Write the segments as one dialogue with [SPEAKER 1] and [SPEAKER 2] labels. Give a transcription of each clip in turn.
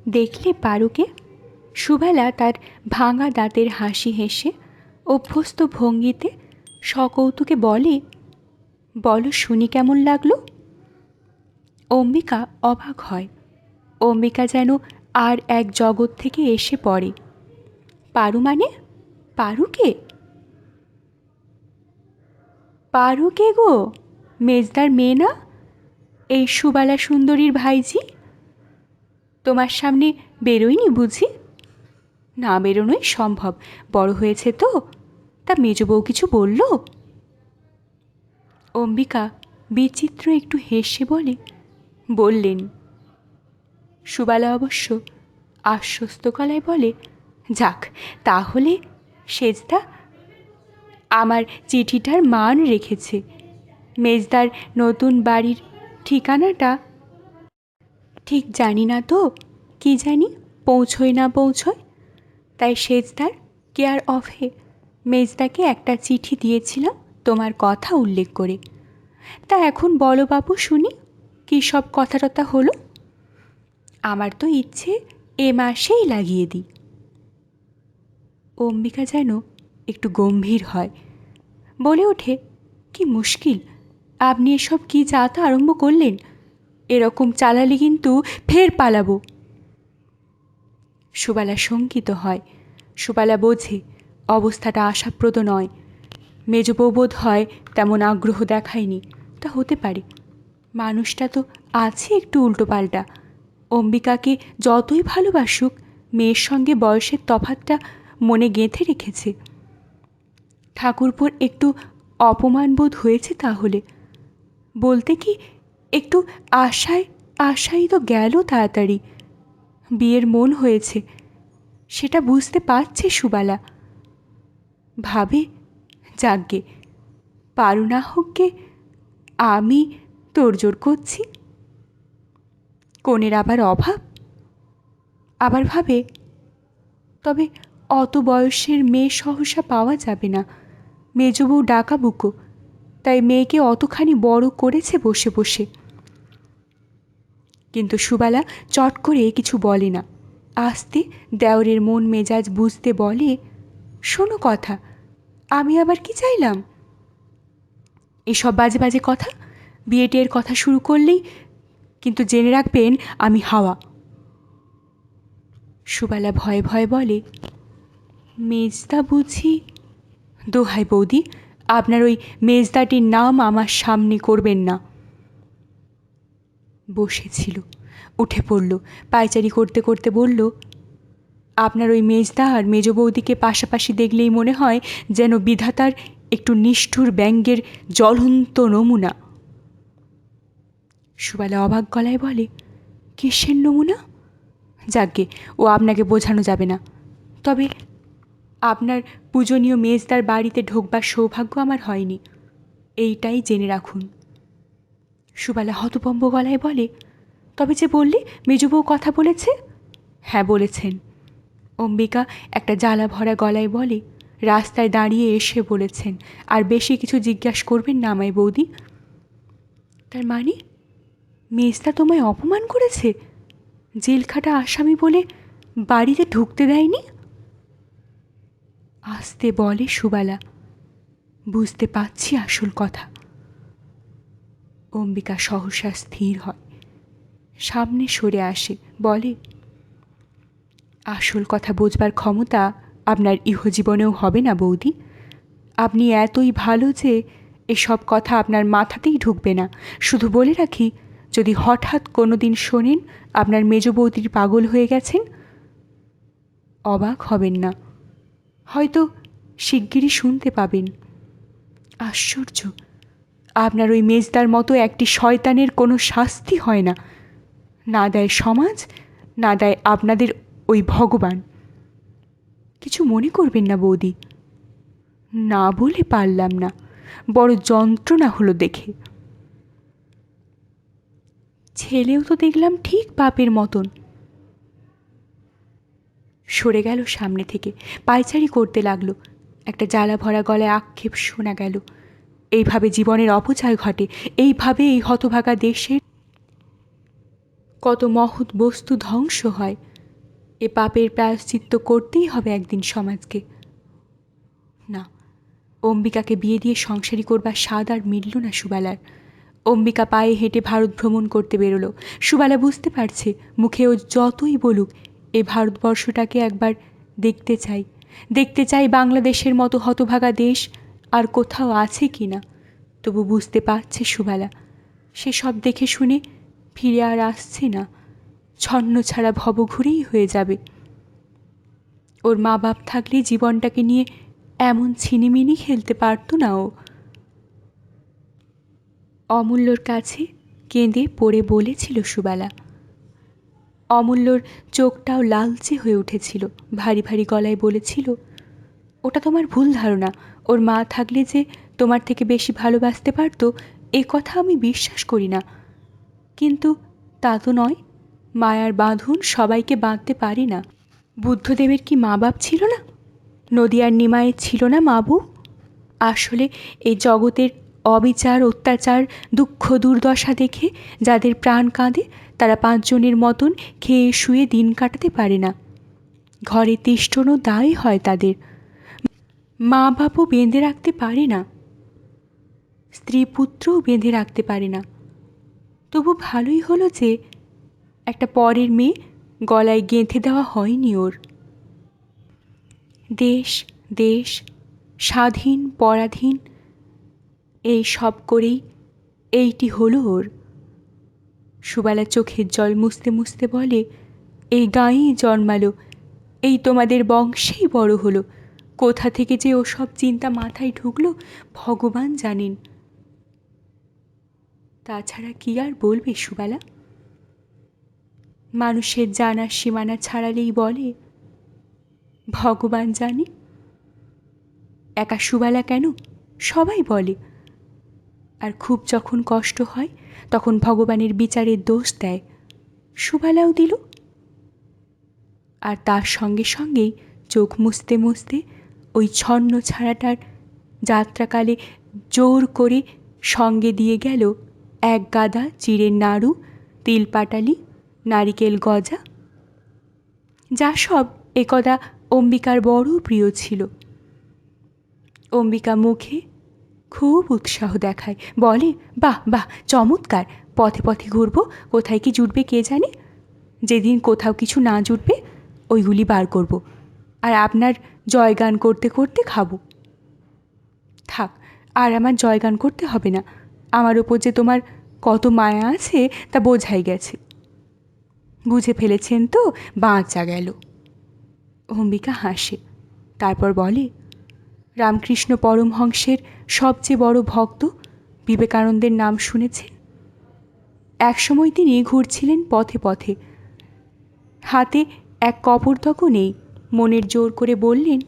[SPEAKER 1] দেখলে পারুকে? সুবেলা তার ভাঙা দাঁতের হাসি হেসে অভ্যস্ত ভঙ্গিতে সকৌতুকে বলে, বলো শুনি কেমন লাগলো। অম্বিকা অবাক হয়। অম্বিকা যেন আর এক জগৎ থেকে এসে পড়ে। পারু মানে? পারুকে? পারুকে গো? মেজদার মেয়ে না? এই সুবালা সুন্দরীর ভাইজি? তোমার সামনে বেরোয়নি বুঝি? না বেরোনোই সম্ভব, বড় হয়েছে তো। তা মেজ বউ কিছু বলল? অম্বিকা বিচিত্র একটু হেসে বলে, বললেন। সুবালা অবশ্য আশ্বস্ত গলায় বলে, যাক তাহলে সেজদা আমার চিঠিটার মান রেখেছে। মেজদার নতুন বাড়ির ঠিকানাটা ঠিক জানি না তো, কি জানি পৌঁছয় না পৌঁছয়, তাই সেজদার কেয়ার অফে মেজদাকে একটা চিঠি দিয়েছিলাম তোমার কথা উল্লেখ করে। তা এখন বলো বাবু শুনি, কী সব কথা টথা হলো? আমার তো ইচ্ছে এ মাসেই লাগিয়ে দিই। অম্বিকা যেন একটু গম্ভীর হয়, বলে ওঠে, কি মুশকিল, আপনি এসব কী যাতা আরম্ভ করলেন? এরকম চালালে কিন্তু ফের পালাবো। সুবালা শঙ্কিত হয়। সুবালা বোঝে অবস্থাটা আশাপ্রদ নয়। মেজবউ বোধ হয় তেমন আগ্রহ দেখায়নি। তা হতে পারে, মানুষটা তো আছে একটু উল্টোপাল্টা। অম্বিকাকে যতই ভালোবাসুক, মেয়ের সঙ্গে বয়সের তফাতটা মনে গেঁথে রেখেছে। ঠাকুরপোর একটু অপমান বোধ হয়েছে তাহলে। বলতে কি একটু আশাই তো গেল তাড়াতাড়ি। বিয়ের মন হয়েছে, সেটা বুঝতে পারছে সুবালা। ভাবে, যাগ্গে পারু না হোককে আমি তোড়জোড় করছি। কনের আবার অভাব। আবার ভাবে, তবে অত বয়সের মেয়ে সহসা পাওয়া যাবে না। মেজবউ ডাকা বুকো, তাই মেয়েকে অতখানি বড় করেছে বসে বসে। কিন্তু সুবালা চট করে কিছু বলে না। আস্তে দেওরের মন মেজাজ বুঝতে বলে, শোনো কথা, আমি আবার কি চাইলাম? এসব বাজে বাজে কথা, বিয়েটের কথা শুরু করলেই কিন্তু জেনে রাখবেন আমি হাওয়া। সুবালা ভয়ে ভয়ে বলে, মেজদা বুঝি? দোহাই বৌদি, আপনার ওই মেজদাটির নাম আমার সামনে করবেন না। বসেছিল, উঠে পড়ল, পায়চারি করতে করতে বলল, আপনার ওই মেজদা আর মেজ বৌদিকে পাশাপাশি দেখলেই মনে হয় যেন বিধাতার একটু নিষ্ঠুর ব্যঙ্গের জ্বলন্ত নমুনা। সুবালা অবাক গলায় বলে, কিসের নমুনা? যাগ্গে ও আপনাকে বোঝানো যাবে না। তবে আপনার পূজনীয় মেজদার বাড়িতে ঢোকবার সৌভাগ্য আমার হয়নি, এইটাই জেনে রাখুন। সুবালা হতভম্ব গলায় বলে, তবে যে বললি মেজবউ কথা বলেছে? হ্যাঁ বলেছেন। অম্বিকা একটা জ্বালা ভরা গলায় বলে, রাস্তায় দাঁড়িয়ে এসে বলেছেন, আর বেশি কিছু জিজ্ঞাসা করবেন না আমায় বৌদি। তার মানে মেজদা তোমায় অপমান করেছে? জেলখাটা আসামি বলে বাড়িতে ঢুকতে দেয়নি? আস্তে বলে সুবালা, বুঝতে পারছি আসল কথা। অম্বিকা সহসা স্থির হয়, সামনে সরে আসে, বলে, আসল কথা বোঝবার ক্ষমতা আপনার ইহজীবনেও হবে না বৌদি। আপনি এতই ভালো যে এসব কথা আপনার মাথাতেই ঢুকবে না। শুধু বলে রাখি, যদি হঠাৎ কোনো দিন শোনেন আপনার মেজ বৌদির পাগল হয়ে গেছেন, অবাক হবেন না, হয়তো শিগগিরই শুনতে পাবেন। আশ্চর্য, আপনার ওই মেজদার মতো একটি শয়তানের কোনো শাস্তি হয় না, না দেয় সমাজ, না দেয় আপনাদের ওই ভগবান। কিছু মনে করবেন না বৌদি, না বলে পারলাম না, বড় যন্ত্রণা হলো দেখে। ছেলেও তো দেখলাম ঠিক বাপের মতন। সরে গেল সামনে থেকে, পায়চারি করতে লাগলো। একটা জ্বালা ভরা গলায় আক্ষেপ শোনা গেল, এইভাবে জীবনের অপচয় ঘটে, এইভাবে এই হতভাগা দেশের কত মহৎ বস্তু ধ্বংস হয়। এ পাপের প্রায়শ্চিত্ত করতেই হবে একদিন সমাজকে। না, অম্বিকাকে বিয়ে দিয়ে সংসারী করবার স্বাদ আর মিলল না সুবালার। অম্বিকা পায়ে হেঁটে ভারত ভ্রমণ করতে বেরোলো। সুবালা বুঝতে পারছে মুখে ও যতই বলুক এ ভারতবর্ষটাকে একবার দেখতে চাই, দেখতে চাই বাংলাদেশের মতো হতভাগা দেশ আর কোথাও আছে কি না। তবু বুঝতে পারছে সুবালা সে সব দেখে শুনে ফিরে আর আসছে না, ছন্ন ছাড়া ভবঘুরেই হয়ে যাবে। ওর মা বাপ থাকলে জীবনটাকে নিয়ে এমন ছিনিমিনি খেলতে পারত না ও। অমূল্যর কাছে কেঁদে পড়ে বলেছিল সুবালা। অমূল্যর চোখটাও লালচে হয়ে উঠেছিল, ভারী ভারী গলায় বলেছিল, ওটা তোমার ভুল ধারণা। ওর মা থাকলে যে তোমার থেকে বেশি ভালোবাসতে পারত এ কথা আমি বিশ্বাস করি না, কিন্তু তা তো নয়। মায়ার বাঁধন সবাইকে বাঁধতে পারে না। বুদ্ধদেবের কি মা বাপ ছিল না? নদিয়ার নিমায়ের ছিল না মা বউ? আসলে এই জগতের অবিচার, অত্যাচার, দুঃখ, দুর্দশা দেখে যাদের প্রাণ কাঁদে তারা পাঁচজনের মতন খেয়ে শুয়ে দিন কাটাতে পারে না। ঘরে তিষ্ঠনও দায় হয় তাদের। মা বাপও বেঁধে রাখতে পারে না, স্ত্রী পুত্রও বেঁধে রাখতে পারে না। তবু ভালোই হলো যে একটা পরের মেয়ে গলায় গেঁথে দেওয়া হয়নি ওর। দেশ দেশ, স্বাধীন পরাধীন, এই সব করেই এইটি হলো ওর। সুবালা চোখের জল মুছতে মুছতে বলে, এই গাঁয়েই জন্মালো, এই তোমাদের বংশেই বড় হলো। কোথা থেকে যে ও সব চিন্তা মাথায় ঢুকলো ভগবান জানেন। তাছাড়া কি আর বলবে সুবালা? মানুষের জানার সীমানা ছাড়ালেই বলে ভগবান জানে। একা সুবালা কেন, সবাই বলে। আর খুব যখন কষ্ট হয় তখন ভগবানের বিচারের দোষ দেয়। সুবালাও দিল। আর তার সঙ্গে সঙ্গেই চোখ মুছতে মুছতে ওই ছন্ন ছাড়াটার যাত্রাকালে জোর করে সঙ্গে দিয়ে গেল এক গাদা চিড়ের নাড়ু, তিলপাটালি, নারিকেল গজা, যা সব একদা অম্বিকার বড় প্রিয় ছিল। অম্বিকা মুখে খুব উৎসাহ দেখায়, বলে, বাহ বাহ, চমৎকার। পথে পথে ঘুরবো, কোথায় কি জুটবে কে জানে। যেদিন কোথাও কিছু না জুটবে ওইগুলি বার করব, আর আপনার জয়গান করতে করতে খাবো। থাক, আর আমার জয়গান করতে হবে না। আমার ওপর যে তোমার কত মায়া আছে তা বোঝাই গেছে। বুঝে ফেলেছেন তো, বাঁচা গেল। অম্বিকা হাসে, তারপর বলে, রামকৃষ্ণ পরমহংসের সবচেয়ে বড় ভক্ত বিবেকানন্দের নাম শুনেছেন? একসময় তিনি ঘুরছিলেন পথে পথে, হাতে এক কপর্দকও নেই। মনের জোর করে বললেন,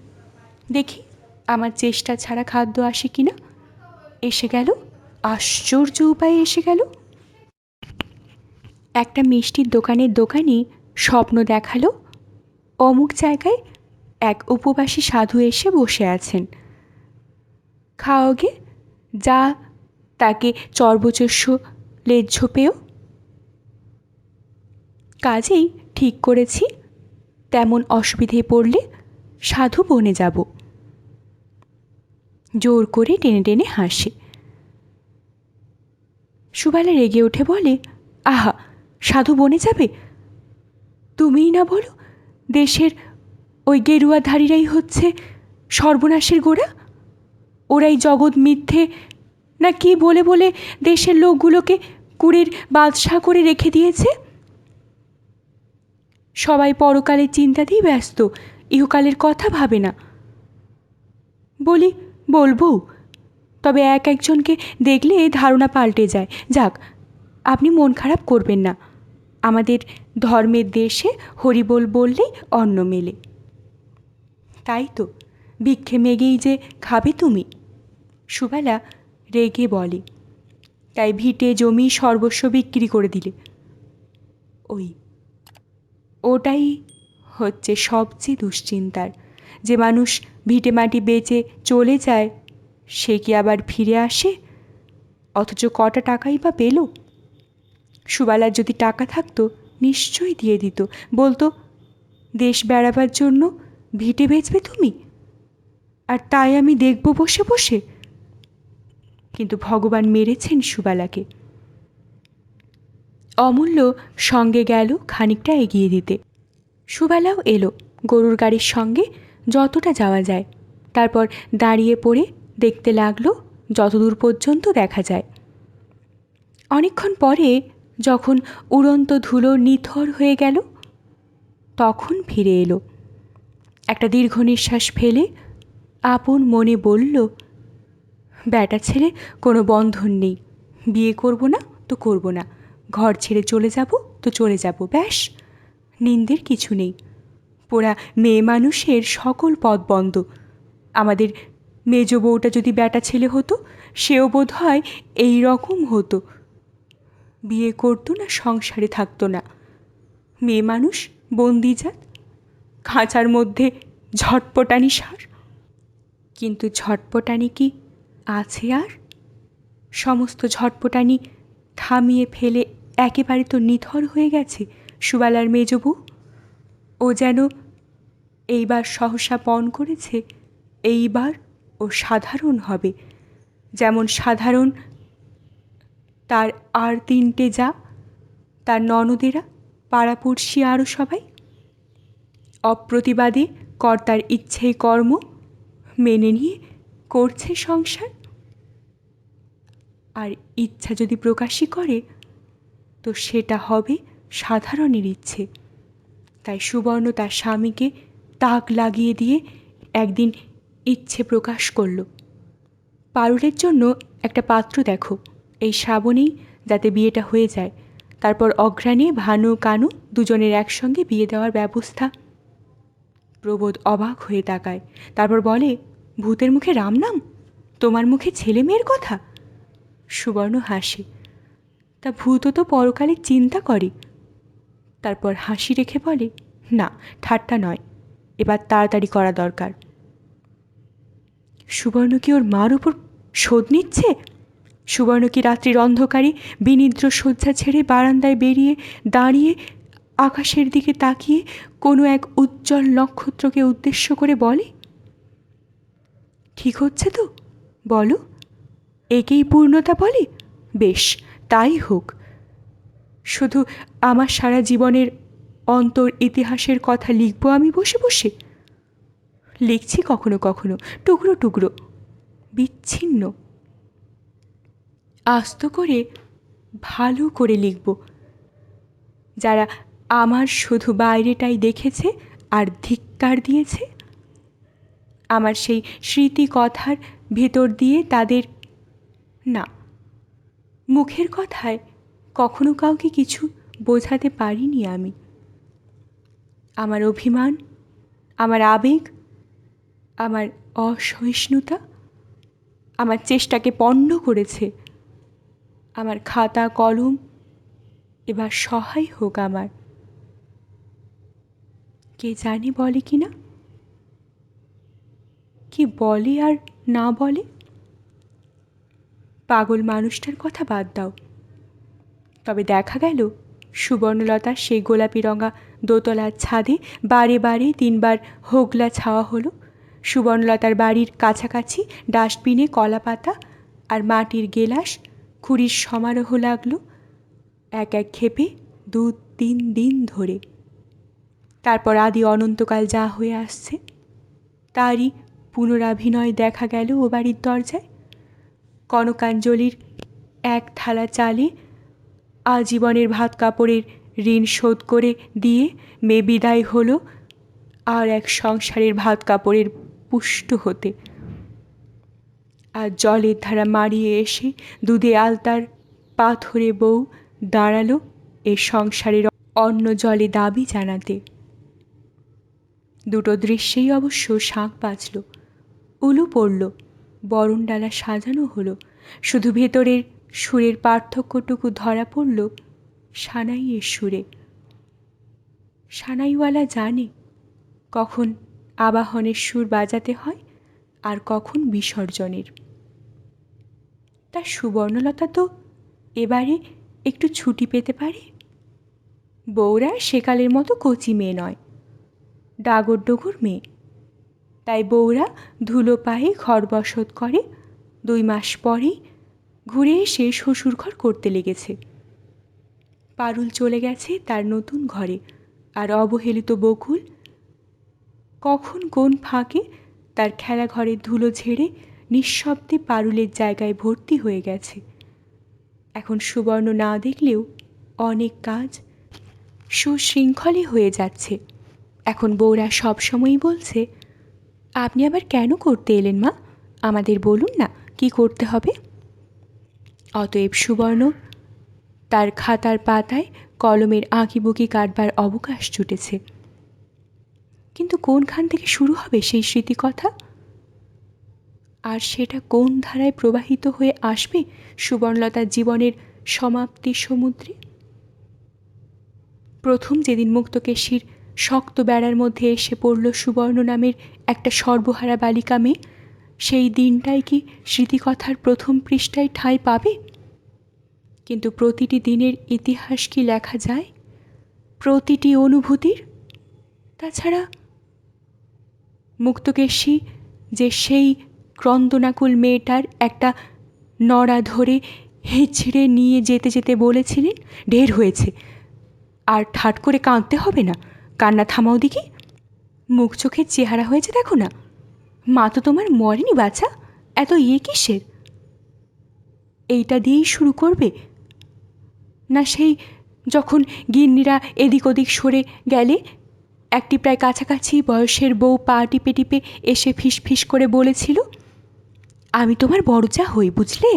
[SPEAKER 1] দেখি আমার চেষ্টা ছাড়া খাদ্য আসে কিনা। এসে গেল, আশ্চর্য উপায়ে এসে গেল। একটা মিষ্টির দোকানের দোকানি স্বপ্ন দেখালো অমুক জায়গায় এক উপবাসী সাধু এসে বসে আছেন। খাওয়াগে যা তাকে চর্বচস্য লেজ্জ পেও। কাজেই ঠিক করেছি তেমন অসুবিধে পড়লে সাধু বনে যাব। জোর করে টেনে টেনে হাসে। সুবালা রেগে উঠে বলে, আহা, সাধু বনে যাবে? তুমিই না বলো দেশের ওই গেরুয়াধারীরাই হচ্ছে সর্বনাশের গোড়া। ওরাই জগৎ মিথ্যে না কি বলে বলে দেশের লোকগুলোকে কুড়ের বাদশা করে রেখে দিয়েছে। সবাই পরকালের চিন্তাতেই ব্যস্ত, ইহকালের কথা ভাবে না। বলি, বলবো, তবে এক একজনকে দেখলে ধারণা পাল্টে যায়। যাক, আপনি মন খারাপ করবেন না। আমাদের ধর্মের দেশে হরিবোল বললেই অন্ন মেলে। তাই তো, ভিক্ষে মেগেই যে খাবে তুমি। সুবালা রেগে বলে, তাই ভিটে জমি সর্বস্ব বিক্রি করে দিলে? ওটাই হচ্ছে সবচেয়ে দুশ্চিন্তার। যে মানুষ ভিটে মাটি বেচে চলে যায় সে কি আবার ফিরে আসে? অথচ কটা টাকাই বা পেল। সুবালার যদি টাকা থাকতো নিশ্চয়ই দিয়ে দিত, বলতো, দেশ বেড়াবার জন্য ভিটে বেচবে তুমি, আর তাই আমি দেখব বসে বসে? কিন্তু ভগবান মেরেছেন সুবালাকে। অমূল্য সঙ্গে গেল খানিকটা এগিয়ে দিতে। সুবালাও এলো গরুর গাড়ির সঙ্গে যতটা যাওয়া যায়। তারপর দাঁড়িয়ে পড়ে দেখতে লাগলো যতদূর পর্যন্ত দেখা যায়। অনেকক্ষণ পরে যখন উড়ন্ত ধুলো নিথর হয়ে গেল, তখন ফিরে এলো। একটা দীর্ঘ নিঃশ্বাস ফেলে আপন মনে বলল, ব্যাটা ছেলে কোনো বন্ধন নেই, বিয়ে করব না তো করব না, ঘর ছেড়ে চলে যাব তো চলে যাব, ব্যাস, নিন্দের কিছু নেই। পোড়া মেয়ে মানুষের সকল পথ বন্ধ। আমাদের মেজ বউটা যদি ব্যাটা ছেলে হতো, সেও বোধ হয় এই রকম হতো, বিয়ে করতো না, সংসারে থাকতো না। মেয়ে মানুষ বন্দিজাত, খাঁচার মধ্যে ঝটপটানি সার। কিন্তু ঝটপটানি কি আছে আর? সমস্ত ঝটপটানি থামিয়ে ফেলে একেবারে তো নিথর হয়ে গেছে সুবালার মেজ বউ। ও যেন এইবার সহসা পণ করেছে, এইবার ও সাধারণ হবে। যেমন সাধারণ তার আর তিনটে যা, তার ননদেরা, পাড়াপড়শি আরও সবাই। অপ্রতিবাদী কর্তার ইচ্ছেই কর্ম, মেনে নিয়ে করছে সংসার। আর ইচ্ছা যদি প্রকাশই করে, তো সেটা হবে সাধারণের ইচ্ছে। তাই সুবর্ণ তার স্বামীকে তাক লাগিয়ে দিয়ে একদিন ইচ্ছে প্রকাশ করল, পারুলের জন্য একটা পাত্র দেখো, এই শ্রাবণেই যাতে বিয়েটা হয়ে যায়। তারপর অঘ্রাণে ভানু কানু দুজনের একসঙ্গে বিয়ে দেওয়ার ব্যবস্থা। প্রবোধ অবাক হয়ে তাকায়, তারপর বলে, ভূতের মুখে রাম নাম, তোমার মুখে ছেলে মেয়ের কথা? সুবর্ণ হাসে, তা ভূতও তো পরকালে চিন্তা করে। তারপর হাসি রেখে বলে, না, ঠাট্টা নয়, এবার তাড়াতাড়ি করা দরকার। সুবর্ণ কি ওর মার উপর শোধ নিচ্ছে? সুবর্ণ কি রাত্রির অন্ধকারে বিনিদ্র শয্যা ছেড়ে বারান্দায় বেরিয়ে দাঁড়িয়ে আকাশের দিকে তাকিয়ে কোনো এক উজ্জ্বল নক্ষত্রকে উদ্দেশ্য করে বলে, ঠিক হচ্ছে তো, বলো, একেই পূর্ণতা বলে? বেশ, তাই হোক। শুধু আমার সারা জীবনের অন্তর ইতিহাসের কথা লিখব আমি বসে বসে? লিখছি কখনো কখনো টুকরো টুকরো, বিচ্ছিন্ন। আস্ত করে ভালো করে লিখব। যারা আমার শুধু বাইরেটাই দেখেছে আর ধিক্কার দিয়েছে, আমার সেই স্মৃতি কথার ভেতর দিয়ে তাদের, না, মুখের কথায় কখনো কাউকে কিছু বোঝাতে পারিনি আমি। আমার অভিমান, আমার আবেগ, আমার অসহিষ্ণুতা আমার চেষ্টাকে পণ্ড করেছে। আমার খাতা কলম এবার সহায় হোক আমার। কে জানে বলে কি না, কি বলে আর না বলে। পাগল মানুষটার কথা বাদ দাও। তবে দেখা গেল সুবর্ণলতার সেই গোলাপি রঙা দোতলার ছাদে বারে বারে 3 বার হোগলা ছাওয়া হলো। সুবর্ণলতার বাড়ির কাছাকাছি ডাস্টবিনে কলা পাতা আর মাটির গেলাস খুঁড়ির সমারোহ লাগলো এক এক ক্ষেপে 2-3 দিন ধরে। তারপর আদি অনন্তকাল যা হয়ে আসছে তারই পুনরাভিনয় দেখা গেল ও বাড়ির দরজায়। কনকাঞ্জলির এক থালা চালে আজীবনের ভাত কাপড়ের ঋণ শোধ করে দিয়ে মেয়ে বিদায় হলো আর এক সংসারের ভাত কাপড়ের পুষ্ট হতে। আর জলের ধারা মারিয়ে এসে দুধে আলতার পাথরে বউ দাঁড়ালো এ সংসারের অন্য জলে দাবি জানাতে। দুটো দৃশ্যেই অবশ্য শাঁখ বাজল, উলু পড়ল, বরণডালা সাজানো হলো। শুধু ভেতরের সুরের পার্থক্যটুকু ধরা পড়ল সানাইয়ের সুরে। সানাইওয়ালা জানে কখন আবাহনের সুর বাজাতে হয় আর কখন বিসর্জনের। তার সুবর্ণলতা তো এবারে একটু ছুটি পেতে পারে। বউরা সেকালের মতো কচি মেয়ে নয়, ডাগর ডোগর মেয়ে। তাই বউরা ধুলো পায়ে ঘর বসত করে 2 মাস পরেই ঘুরে এসে শ্বশুর ঘর করতে লেগেছে। পারুল চলে গেছে তার নতুন ঘরে, আর অবহেলিত বকুল কখন কোন ফাঁকে তার খেলাঘরের ধুলো ঝেড়ে নিঃশব্দে পারুলের জায়গায় ভর্তি হয়ে গেছে। এখন সুবর্ণ না দেখলেও অনেক কাজ সুশৃঙ্খলে হয়ে যাচ্ছে। এখন বউরা সবসময়ই বলছে, আপনি আবার কেন করতে এলেন মা? আমাদের বলুন না কি করতে হবে। অতএব সুবর্ণ তার খাতার পাতায় কলমের আঁকিবুকি কাটবার অবকাশ জুটেছে। কিন্তু কোনখান থেকে শুরু হবে সেই স্মৃতিকথা? আর সেটা কোন ধারায় প্রবাহিত হয়ে আসবে সুবর্ণলতার জীবনের সমাপ্তির সমুদ্রে? প্রথম যেদিন মুক্তকেশীর শক্ত বেড়ার মধ্যে এসে পড়ল সুবর্ণ নামের একটা সর্বহারা বালিকা মেয়ে, সেই দিনটাই কি স্মৃতিকথার প্রথম পৃষ্ঠায় ঠাঁই পাবে? কিন্তু প্রতিটি দিনের ইতিহাস কি লেখা যায় প্রতিটি অনুভূতির? তাছাড়া মুক্তকেশী যে সেই ক্রন্দনাকুল মেয়েটার একটা নড়া ধরে হেঁচড়ে নিয়ে যেতে যেতে বলেছিলেন, ঢের হয়েছে, আর ঠাট করে কাঁদতে হবে না, কান্না থামাও দেখি, মুখ চোখের চেহারা হয়েছে দেখো না, মা তো তোমার মরেনি বাছা, এত কিসের? এইটা দিয়েই শুরু করবে, না সেই যখন গিন্নিরা এদিক ওদিক সরে গেলে একটি প্রায় কাছাকাছি বয়সের বউ পা টিপে টিপে এসে ফিস ফিস করে বলেছিল, আমি তোমার বড় যা হই বুঝলে,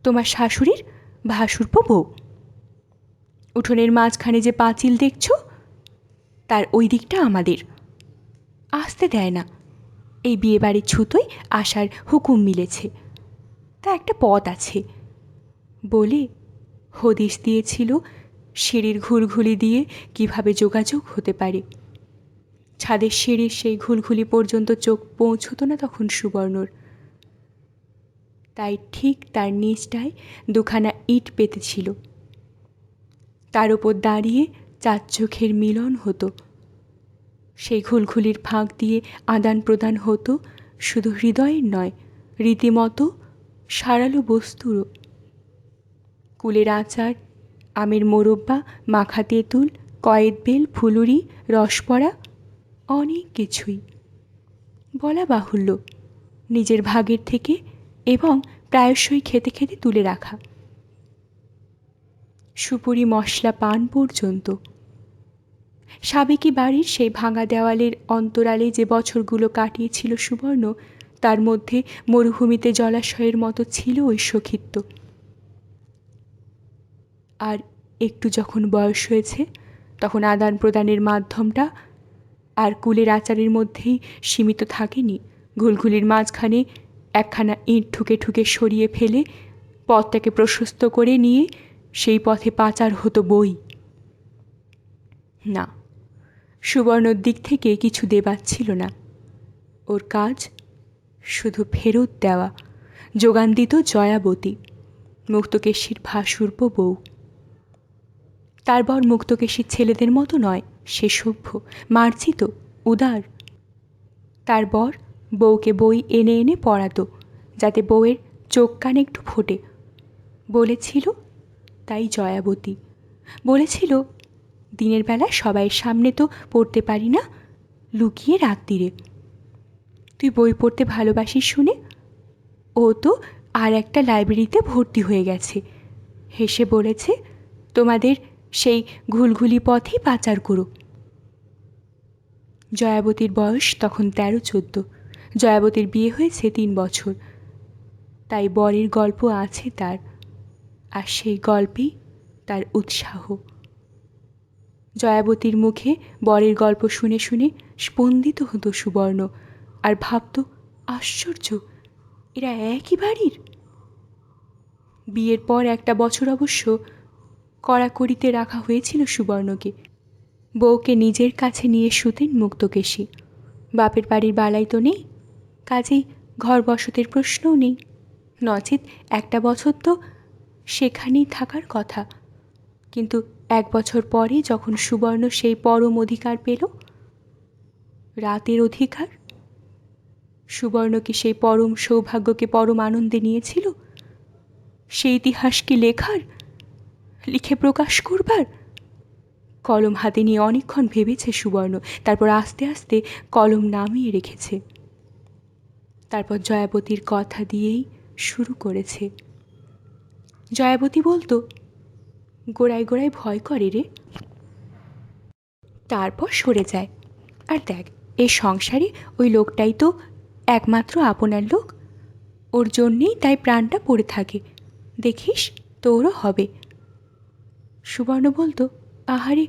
[SPEAKER 1] তোমার শাশুড়ির ভাসুরপো বউ। উঠোনের মাঝখানে যে পাঁচিল দেখছ তার ওই দিকটা আমাদের, আসতে দেয় না, এই বিয়েবাড়ির ছুতোয় আসার হুকুম মিলেছে, তা একটা পথ আছে বলে হদিশ দিয়েছিল সিঁড়ির ঘুলঘুলি দিয়ে কিভাবে যোগাযোগ হতে পারে। ছাদের সিঁড়ির সেই ঘুলঘুলি পর্যন্ত চোখ পৌঁছত না তখন সুবর্ণর। তাই ঠিক তার নিচটায় 2খানা ইট পেতেছিল, তার ওপর দাঁড়িয়ে 4 চোখের মিলন হতো। সেই ঘুলঘুলির ফাঁক দিয়ে আদান প্রদান হতো শুধু হৃদয়ের নয়, রীতিমতো সারালো বস্তুরও। কুলের আচার, আমের মোরব্বা, মাখা তেঁতুল, কয়েদ বেল, ফুলুরি, রসপড়া, অনেক কিছুই বলা বাহুল্য নিজের ভাগের থেকে, এবং প্রায়শই খেতে খেতে তুলে রাখা। সুপুরি মশলা পান পর্যন্ত। সাবেকি বাড়ির সেই ভাঙা দেওয়ালের অন্তরালে যে বছরগুলো কাটিয়েছিল সুবর্ণ, তার মধ্যে মরুভূমিতে জলাশয়ের মতো ছিল ওই সখিত্ব। আর একটু যখন বয়স হয়েছে তখন আদান প্রদানের মাধ্যমটা আর কুলের আচারের মধ্যেই সীমিত থাকেনি। ঘুলঘুলির মাঝখানে একখানা ইঁট ঠুকে ঠুকে সরিয়ে ফেলে পথটাকে প্রশস্ত করে নিয়ে সেই পথে পাচার হতো বই। না, সুবর্ণর দিক থেকে কিছু দেবার ছিল না, ওর কাজ শুধু ফেরত দেওয়া। যোগান দিত জয়াবতী, মুক্তকেশীর ভাসুরপো বউ। তার বর মুক্তকেশীর ছেলেদের মতো নয়, সে সভ্য, মার্জিত, উদার। তার বর বউকে বই এনে এনে পড়াতো যাতে বউয়ের চোখ কান একটু ফোটে বলেছিল। তাই জয়াবতী বলেছিল, দিনের বেলা সবাইয়ের সামনে তো পড়তে পারি না, লুকিয়ে রাত্রিরে। তুই বই পড়তে ভালোবাসিস শুনে ও তো আর একটা লাইব্রেরিতে ভর্তি হয়ে গেছে, হেসে বলেছে, তোমাদের সেই ঘুলঘুলি পথেই পাচার করো। জয়াবতীর বয়স তখন 13-14। জয়াবতীর বিয়ে হয়েছে 3 বছর, তাই বরের গল্প আছে তার, আর সেই গল্পেই তার উৎসাহ। জয়াবতীর মুখে বরের গল্প শুনে শুনে স্পন্দিত হতো সুবর্ণ, আর ভাবত, আশ্চর্য, এরা একই বাড়ির। বিয়ের পর 1 বছর অবশ্য কড়াকড়িতে রাখা হয়েছিল সুবর্ণকে। বউকে নিজের কাছে নিয়ে শুতেন মুক্তকেশী। বাপের বাড়ির বালাই তো নেই, কাজেই ঘর বসতের প্রশ্নও নেই, নচেত 1 বছর তো সেখানেই থাকার কথা। কিন্তু 1 বছর পরে যখন সুবর্ণ সেই পরম অধিকার পেল, রাতের অধিকার? সুবর্ণ কি সেই পরম সৌভাগ্যকে পরম আনন্দে নিয়েছিল? সে ইতিহাস কি লেখার, লিখে প্রকাশ করবার? কলম হাতে নিয়ে অনেকক্ষণ ভেবেছে সুবর্ণ, তারপর আস্তে আস্তে কলম নামিয়ে রেখেছে। তারপর জয়াবতীর কথা দিয়েই শুরু করেছে। জয়াবতী বলতো, গোড়ায় গোড়ায় ভয় করে রে, তারপর সরে যায়। আর দেখ, এই সংসারে ওই লোকটাই তো একমাত্র আপনার লোক, ওর জন্যেই তাই প্রাণটা পড়ে থাকে, দেখিস তোরও হবে। সুবর্ণ বলতো, আহারে,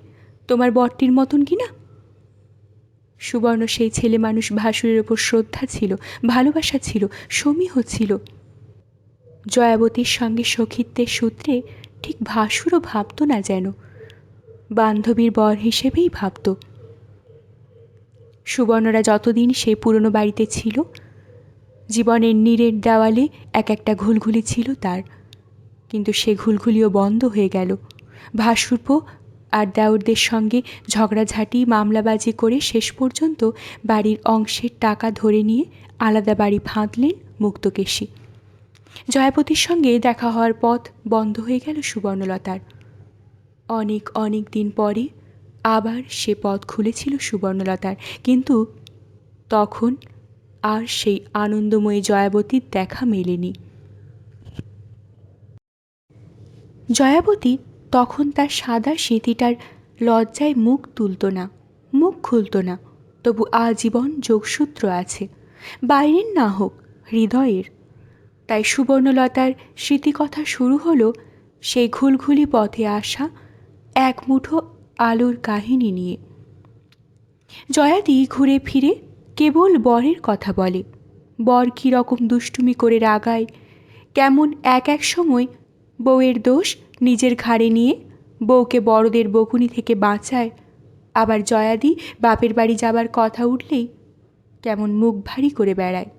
[SPEAKER 1] তোমার বরটির মতন কি না? সুবর্ণ সেই ছেলে মানুষ ভাসুরের ওপর শ্রদ্ধা ছিল, ভালোবাসা ছিল, সমীহ ছিল। জয়াবতীর সঙ্গে সখিত্বের সূত্রে ঠিক ভাসুরও ভাবত না, যেন বান্ধবীর বর হিসেবেই ভাবত। সুবর্ণরা যতদিন সেই পুরনো বাড়িতে ছিল, জীবনের নীরের দেওয়ালে এক একটা ঘুলঘুলি ছিল তার, কিন্তু সে ঘুলঘুলিও বন্ধ হয়ে গেল। ভাসুরপো আর দেওরদের সঙ্গে ঝগড়াঝাঁটি মামলাবাজি করে শেষ পর্যন্ত বাড়ির অংশের টাকা ধরে নিয়ে আলাদা বাড়ি ফাঁদলেন মুক্তকেশী। জয়াপতির সঙ্গে দেখা হওয়ার পথ বন্ধ হয়ে গেল সুবর্ণলতার। অনেক অনেক দিন পরে আবার সে পথ খুলেছিল সুবর্ণলতার, কিন্তু তখন আর সেই আনন্দময়ী জয়াবতীর দেখা মেলেনি। জয়াবতী তখন তার সাদা স্মৃতিটার লজ্জায় মুখ তুলত না, মুখ খুলত না, তবু আজীবন যোগসূত্র আছে, বাইরের না হোক হৃদয়ের। তাই সুবর্ণলতার স্মৃতিকথা শুরু হলো সেই ঘুলঘুলি পথে আসা এক মুঠো আলোর কাহিনী নিয়ে। জয়াদি ঘুরে ফিরে কেবল বরের কথা বলে, বর কী রকম দুষ্টুমি করে রাগায়, কেমন এক এক সময় বউয়ের দোষ নিজের ঘাড়ে নিয়ে বউকে বড়দের বকুনি থেকে বাঁচায়, আবার জয়াদি বাপের বাড়ি যাবার কথা উঠলেই কেমন মুখ ভারী করে বেড়ায়,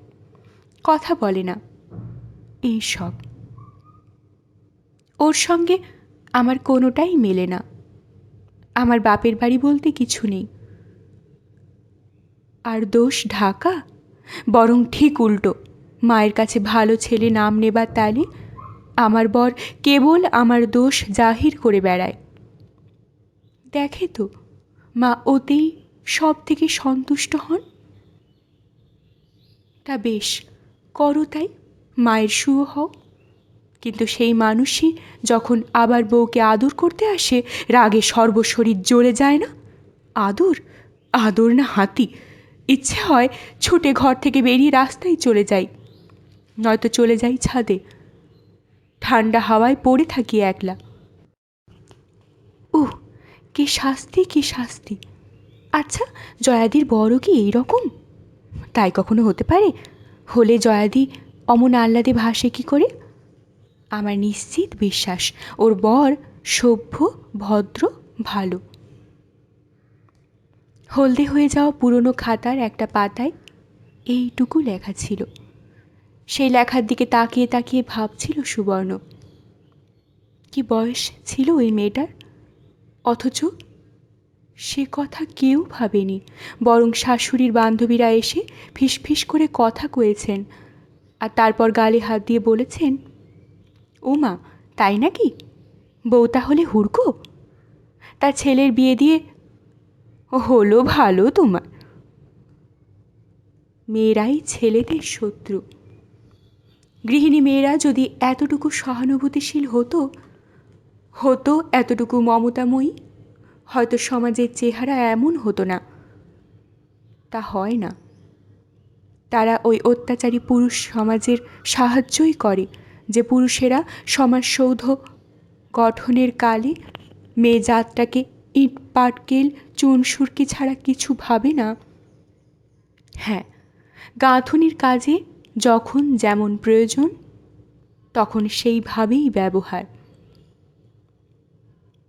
[SPEAKER 1] কথা বলে না। এই সব ওর সঙ্গে আমার কোনোটাই মেলে না। আমার বাপের বাড়ি বলতে কিছু নেই, আর দোষ ঢাকা, বরং ঠিক উল্টো, মায়ের কাছে ভালো ছেলে নাম নেবার তালে আমার বর কেবল আমার দোষ জাহির করে বেড়ায়। দেখে তো মা ওতেই সব থেকে সন্তুষ্ট হন। তা বেশ, করো তাই, মায়ের সুও হও। কিন্তু সেই মানুষই যখন আবার বউকে আদর করতে আসে, রাগে সর্বশরীর জ্বলে যায় না? আদর, আদর না হাতি! ইচ্ছে হয় ছুটে ঘর থেকে বেরিয়ে রাস্তায় চলে যাই, নয়তো চলে যাই ছাদে, ঠান্ডা হাওয়ায় পড়ে থাকি একলা। উহ, কি শাস্তি, কি শাস্তি! আচ্ছা, জয়াদির বড় কি এই রকম? তাই কখনো হতে পারে? হলে জয়াদি অমন আহ্লাদে ভাসে কি করে? আমার নিশ্চিত বিশ্বাস ওর বর সভ্য, ভদ্র, ভালো। হলদে হয়ে যাওয়া পুরনো খাতার একটা পাতায় এইটুকু লেখা ছিল। সেই লেখার দিকে তাকিয়ে তাকিয়ে ভাবছিল সুবর্ণ, কি বয়স ছিল ওই মেয়েটার, অথচ সে কথা কেউ ভাবেনি, বরং শাশুড়ির বান্ধবীরা এসে ফিসফিস করে কথা কয়েছেন, আর তারপর গালে হাত দিয়ে বলেছেন, ও মা, তাই নাকি? বউ তাহলে হুড়কো? তার ছেলের বিয়ে দিয়ে হলো ভালো তোমার। মেয়েরাই ছেলেদের শত্রু। গৃহিণী মেয়েরা যদি এতটুকু সহানুভূতিশীল হতো, হতো এতটুকু মমতাময়ী, হয়তো সমাজের চেহারা এমন হতো না। তা হয় না। তারা ওই অত্যাচারী পুরুষ সমাজের সাহায্যই করে, যে পুরুষেরা সমাজসৌধ গঠনের কালে মেয়ে জাতটাকে ইট পাটকেল চুন সুরকি ছাড়া কিছু ভাবে না। হ্যাঁ, গাঁথনির কাজে যখন যেমন প্রয়োজন তখন সেইভাবেই ব্যবহার।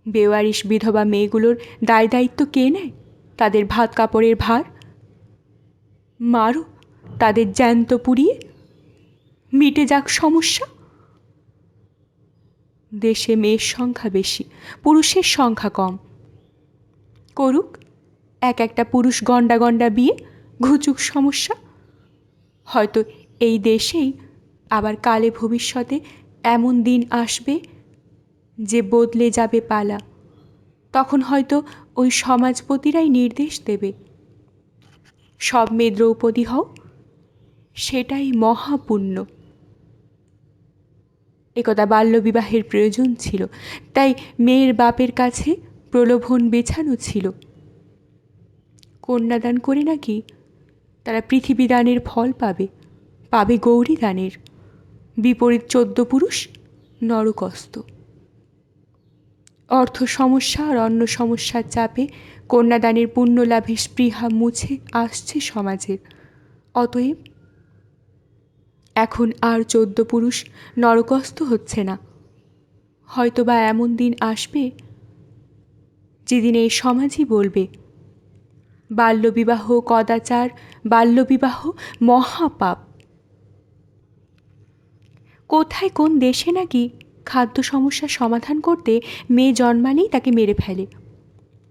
[SPEAKER 1] বেওয়ারিশ বিধবা মেয়েগুলোর দায় দায়িত্ব কে নেয়? তাদের ভাত কাপড়ের ভার। মারো তাদের জ্যান্ত পুড়িয়ে, মিটে যাক সমস্যা। দেশে মেয়ের সংখ্যা বেশি, পুরুষের সংখ্যা কম। করুক, একটা পুরুষ গন্ডা গন্ডা বিয়ে, ঘুচুক সমস্যা। হয়তো এই দেশেই আবার কালে ভবিষ্যতে এমন দিন আসবে যে বদলে যাবে পালা। তখন হয়তো ওই সমাজপতিরাই নির্দেশ দেবে, সব মেয়ে দ্রৌপদী হও, সেটাই মহাপুণ্য। একদা বাল্যবিবাহের প্রয়োজন ছিল, তাই মেয়ের বাপের কাছে প্রলোভন বেছানো ছিল। কন্যাদান করে নাকি তারা পৃথিবী দানের ফল পাবে, পাবে গৌরী দানের। বিপরীত 14 পুরুষ নরকস্ত। অর্থ সমস্যা আর অন্য সমস্যার চাপে কন্যাদানের পুণ্য লাভের স্পৃহা মুছে আসছে সমাজের। অতএব এখন আর 14 পুরুষ নরকস্থ হচ্ছে না। হয়তোবা এমন দিন আসবে যেদিন এই সমাজই বলবে, বাল্যবিবাহ কদাচার, বাল্যবিবাহ মহাপাপ। কোথায় কোন দেশে নাকি খাদ্য সমস্যার সমাধান করতে মেয়ে জন্মালেই তাকে মেরে ফেলে,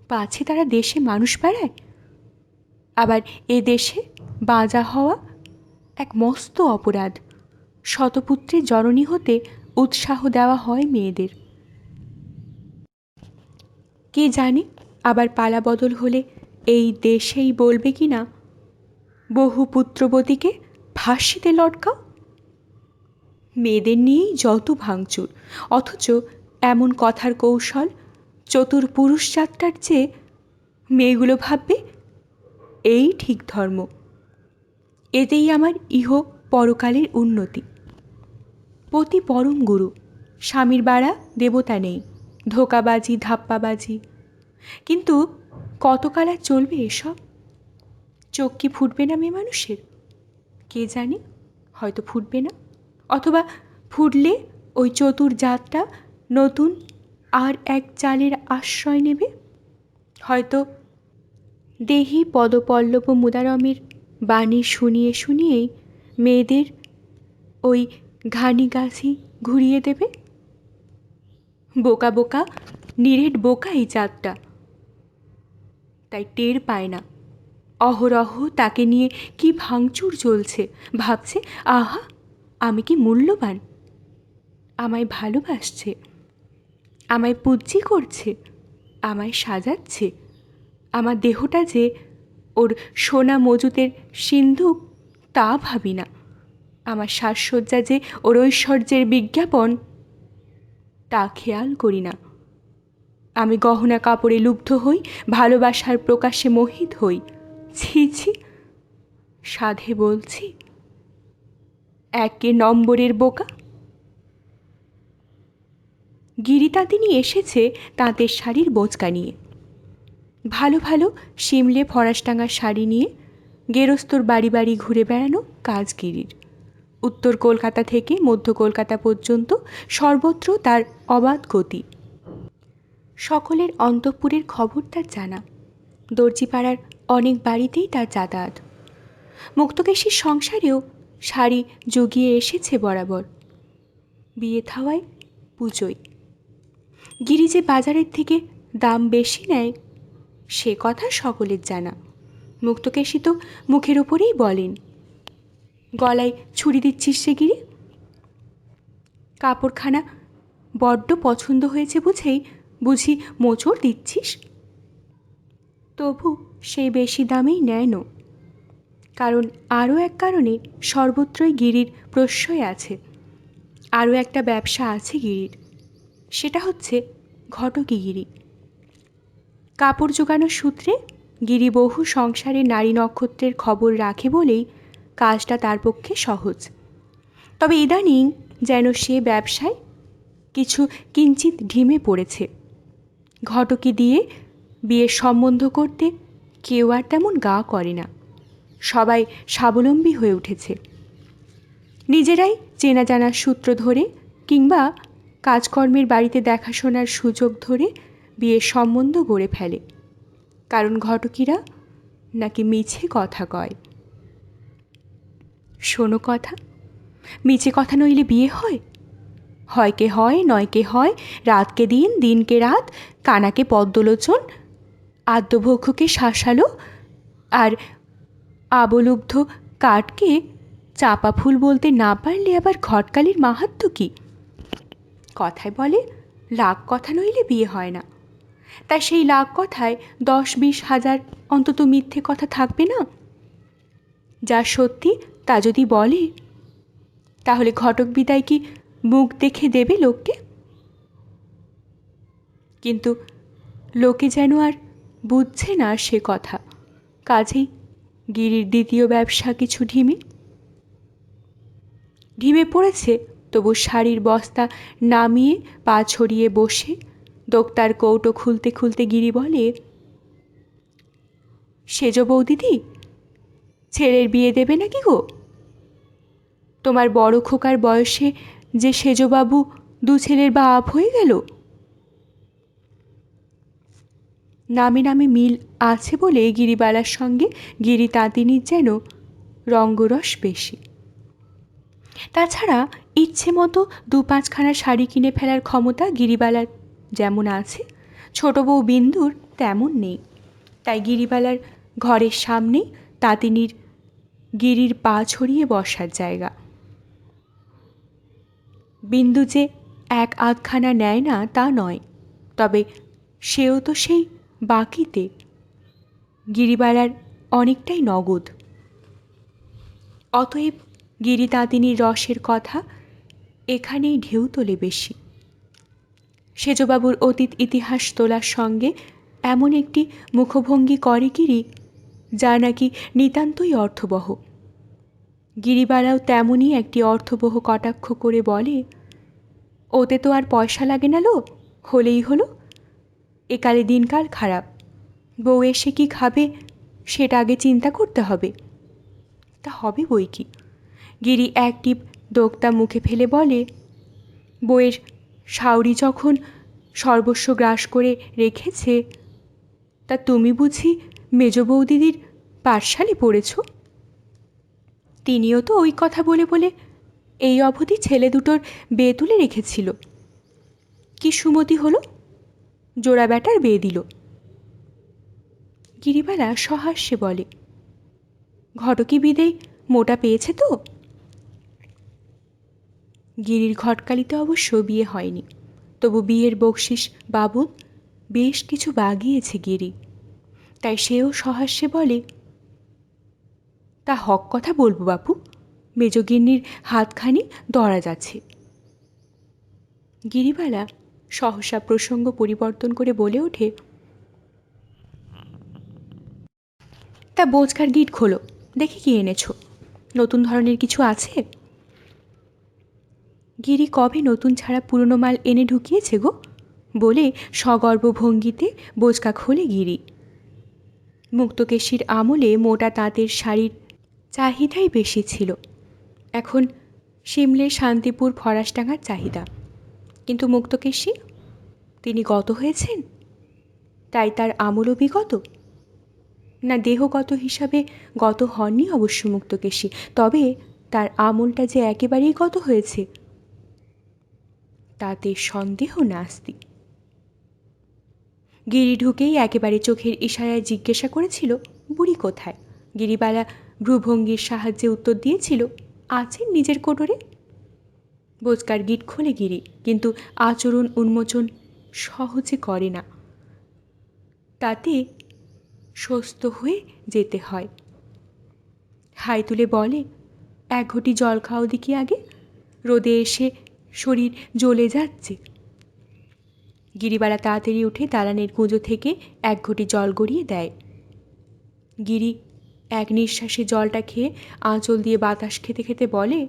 [SPEAKER 1] পাছে তারা দেশে মানুষ বাড়ায়। আবার এ দেশে বাঁজা হওয়া এক মস্ত অপরাধ। শতপুত্রের জননী হতে উৎসাহ দেওয়া হয় মেয়েদের। কে জানে আবার পালা বদল হলে এই দেশেই বলবে কি না, বহু পুত্রবতীকে ফাঁসিতে লটকাও। মেয়েদের নিয়েই যত ভাঙচুর, অথচ এমন কথার কৌশল চতুর পুরুষ যাত্রার চেয়ে মেয়েগুলো ভাববে এই ঠিক ধর্ম, এতেই আমার ইহ পরকালের উন্নতি। পতি পরম গুরু, স্বামীর বাড়া দেবতা নেই, ধোকাবাজি ধাপ্পাবাজি। কিন্তু কতকাল আর চলবে এসব? চোখ কি ফুটবে না মেয়ে মানুষের? কে জানে, হয়তো ফুটবে না, অথবা ফুটলে ওই চতুর জাতটা নতুন আর এক চালের আশ্রয় নেবে। হয়তো দেহি পদপল্লব মুদারমের বাণী শুনিয়ে শুনিয়েই মেয়েদের ওই ঘানি গাছি ঘুরিয়ে দেবে। বোকা বোকা, নিরেট বোকা এই জাতটা, তাই টের পায় না অহরহ তাকে নিয়ে কি ভাঙচুর চলছে। ভাবছে, আহা, আমি কি মূল্যবান, আমায় ভালোবাসছে, আমায় পূজ্যি করছে, আমায় সাজাচ্ছে। আমার দেহটা যে ওর সোনা মজুতের সিন্ধুক তা ভাবি না। আমার সাজসজ্জা যে ওর ঐশ্বর্যের বিজ্ঞাপন তা খেয়াল করি না। আমি গহনা কাপড়ে লুব্ধ হই, ভালোবাসার প্রকাশে মোহিত হই। ছি ছি, সাধে বলছি, একে নম্বরের বোকা। গিরিতাতিনি এসেছে তাঁতের শাড়ির বোঁচকা নিয়ে, ভালো ভালো শিমলে ফরাসটাঙ্গার শাড়ি নিয়ে গেরস্তর বাড়ি বাড়ি ঘুরে বেড়ানো কাজ গিরির। উত্তর কলকাতা থেকে মধ্য কলকাতা পর্যন্ত সর্বত্র তার অবাধ গতি। সকলের অন্তঃপুরের খবর তার জানা। দর্জিপাড়ার অনেক বাড়িতেই তার যাতায়াত। মুক্তকেশীর সংসারেও শাড়ি জুগিয়ে এসেছে বরাবর। বিয়ে থাওয়ায় পুজোয় গিরি যে বাজারের থেকে দাম বেশি নেয় সে কথা সকলের জানা। মুক্তকেশী তো মুখের ওপরেই বলেন, গলায় ছুরি দিচ্ছিস সে গিরি? কাপড়খানা বড্ড পছন্দ হয়েছে বুঝি মোচড় দিচ্ছিস? তবু সেই বেশি দামেই নেয় নো। কারণ আরও এক কারণে সর্বত্রই গিরির প্রশ্রয় আছে। আরও একটা ব্যবসা আছে গিরির, সেটা হচ্ছে ঘটকিগিরি। কাপড় জোগানোর সূত্রে গিরি বহু সংসারে নারী নক্ষত্রের খবর রাখে বলেই কাজটা তার পক্ষে সহজ। তবে ইদানিং যেন সে ব্যবসায় কিছু কিঞ্চিত ঢিমে পড়েছে। ঘটকি দিয়ে বিয়ের সম্বন্ধ করতে কেউ আর তেমন গা করে না। সবাই স্বাবলম্বী হয়ে উঠেছে। নিজেরাই চেনা জানার সূত্র ধরে কিংবা কাজকর্মের বাড়িতে দেখাশোনার সুযোগ ধরে বিয়ের সম্বন্ধ গড়ে ফেলে। কারণ ঘটকিরা নাকি মিছে কথা কয়। শোনো কথা, মিছে কথা নইলে বিয়ে হয়? হয়কে হয়, নয়কে হয়, রাতকে দিন, দিনকে রাত, কানাকে পদ্মলোচন, আদ্যভক্ষকে শাসালো আর আবলুব্ধ কাঠকে চাপা ফুল বলতে না পারলে আবার ঘটকালির মাহাত্ম্য কী? কথায় বলে লাখ কথা নইলে বিয়ে হয় না। তা সেই লাখ কথায় 10-20 হাজার অন্তত মিথ্যে কথা থাকবে না? যা সত্যি তা যদি বলে, তাহলে ঘটক বিদায় কি মুখ দেখে দেবে লোককে? কিন্তু লোকে যেন আর বুঝছে না সে কথা। কাজেই গিরির দ্বিতীয় ব্যবসা কিছু ঢিমে পড়েছে। তবু শাড়ির বস্তা নামিয়ে পা ছড়িয়ে বসে দোক্তার কৌটো খুলতে খুলতে গিরি বলে, সেজ বৌদিদি, ছেলের বিয়ে দেবে নাকি গো? তোমার বড় খোকার বয়সে যে সেজবাবু 2 ছেলের বাপ হয়ে গেল। নামে নামে মিল আছে বলে গিরিবালার সঙ্গে গিরি তাঁতিনীর যেন রঙ্গরস বেশি। তাছাড়া ইচ্ছে মতো 2-5খানা শাড়ি কিনে ফেলার ক্ষমতা গিরিবালার যেমন আছে, ছোট বউ বিন্দুর তেমন নেই। তাই গিরিবালার ঘরের সামনেই তাঁতিনীর গিরির পা ছড়িয়ে বসার জায়গা। বিন্দু যে 1-8খানা নেয় না তা নয়, তবে সেও তো সেই বাকিতে। গিরিবালার অনেকটাই নগদ। অতএব গিরি তাঁতিনীর রসের কথা এখানেই ঢেউ তোলে বেশি। সেজবাবুর অতীত ইতিহাস তোলার সঙ্গে এমন একটি মুখভঙ্গি করে গিরি, যা নাকি নিতান্তই অর্থবহ। গিরিবালাও তেমনই একটি অর্থবহ কটাক্ষ করে বলে, ওতে তো আর পয়সা লাগে না লো, হলেই হলো। একালে দিনকাল খারাপ, বউ এসে কি খাবে সেটা আগে চিন্তা করতে হবে। তা হবে বই কি। গিরি এক টিপ দোক্তা মুখে ফেলে বলে, বউয়ের শাউরি যখন সর্বস্ব গ্রাস করে রেখেছে, তা তুমি বুঝি মেজ বৌদিদির পাঠশালে পড়েছ? তিনিও তো ওই কথা বলে বলে এই অবধি ছেলে দুটোর বিয়ে তুলে রেখেছিল। কি সুমতি হলো, জোড়া ব্যাটার বিয়ে দিল। গিরিবালা সহাস্যে বলে, ঘটকি বিদেয় মোটা পেয়েছে তো? গিরির ঘটকালিতে অবশ্য বিয়ে হয়নি, তবু বিয়ের বকশিস বাবদ বেশ কিছু বাগিয়েছে গিরি। তাই সেও সহাস্যে বলে, তা হক কথা বলবো বাপু, মেজগিন্নির হাতখানি দরাজ আছে। গিরিবালা সহসা প্রসঙ্গ পরিবর্তন করে বলে ওঠে, তা বোচকার গিট খোলো, দেখি কি এনেছো, নতুন ধরনের কিছু আছে? গিরি কবে নতুন ছাড়া পুরনো মাল এনে ঢুকিয়েছে গো, বলে সগর্ব ভঙ্গিতে বোচকা খোলে গিরি। মুক্তকেশীর আমলে মোটা তাঁতের শাড়ির চাহিদাই বেশি ছিল। এখন সিমলে শান্তিপুর ফরাসডাঙ্গার চাহিদা। কিন্তু মুক্তকেশী, তিনি গত হয়েছেন, তাই তার আমলও বিগত না। দেহগত হিসাবে গত হননি অবশ্য মুক্তকেশী, তবে তার আমলটা যে একেবারেই গত হয়েছে তাতে সন্দেহ নাস্তি। গিরি ঢুকেই একেবারে চোখের ইশারায় জিজ্ঞাসা করেছিল, বুড়ি কোথায়? গিরিবালা ভ্রুভঙ্গির সাহায্যে উত্তর দিয়েছিল, আছেন নিজের কোটরে। বোচকার গিট খোলে গিরি, কিন্তু আচরণ উন্মোচন সহজে করে না। তাতে সুস্থ হয়ে যেতে হয়। হাই তুলে বলে, 1 ঘটি জল খাও দেখি আগে, রোদে এসে শরীর জ্বলে যাচ্ছে। গিরিবালা তাড়াতাড়ি উঠে দালানের কুঁজো থেকে 1 ঘটি জল গড়িয়ে দেয়। গিরি এক নিঃশ্বাসে জলটা খেয়ে আঁচল দিয়ে বাতাস খেতে খেতে বলে,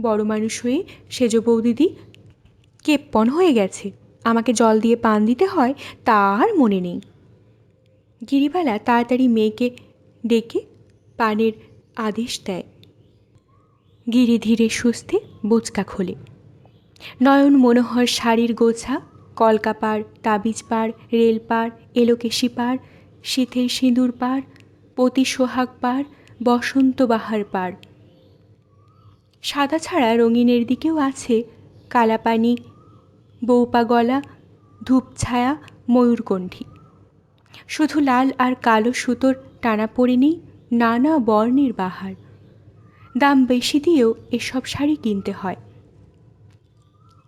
[SPEAKER 1] বড় মানুষ হয়ে সেজ বৌদিদি কেপ্পন হয়ে গেছে, আমাকে জল দিয়ে পান দিতে হয় তা আর মনে নেই। গিরিবালা তাড়াতাড়ি মেয়েকে ডেকে পানের আদেশ দেয়। গিরি ধীরে সুস্থে বোচকা খোলে। নয়ন মনোহর শাড়ির গোছা, কলকা পাড়, তাবিজ পাড়, রেল পাড়, এলোকেশি পাড়, শীতের সিঁদুর পাড়, পতি সোহাগ পাড়, বসন্ত বাহার পাড়। সাদা ছাড়া রঙিনের দিকেও আছে কালাপানি, বৌপা গলা, ধূপছায়া, ময়ূরকণ্ঠী। শুধু লাল আর কালো সুতোর টানাপোড়েনেই নানা বর্ণের বাহার। দাম বেশি দিয়েও এসব শাড়ি কিনতে হয়।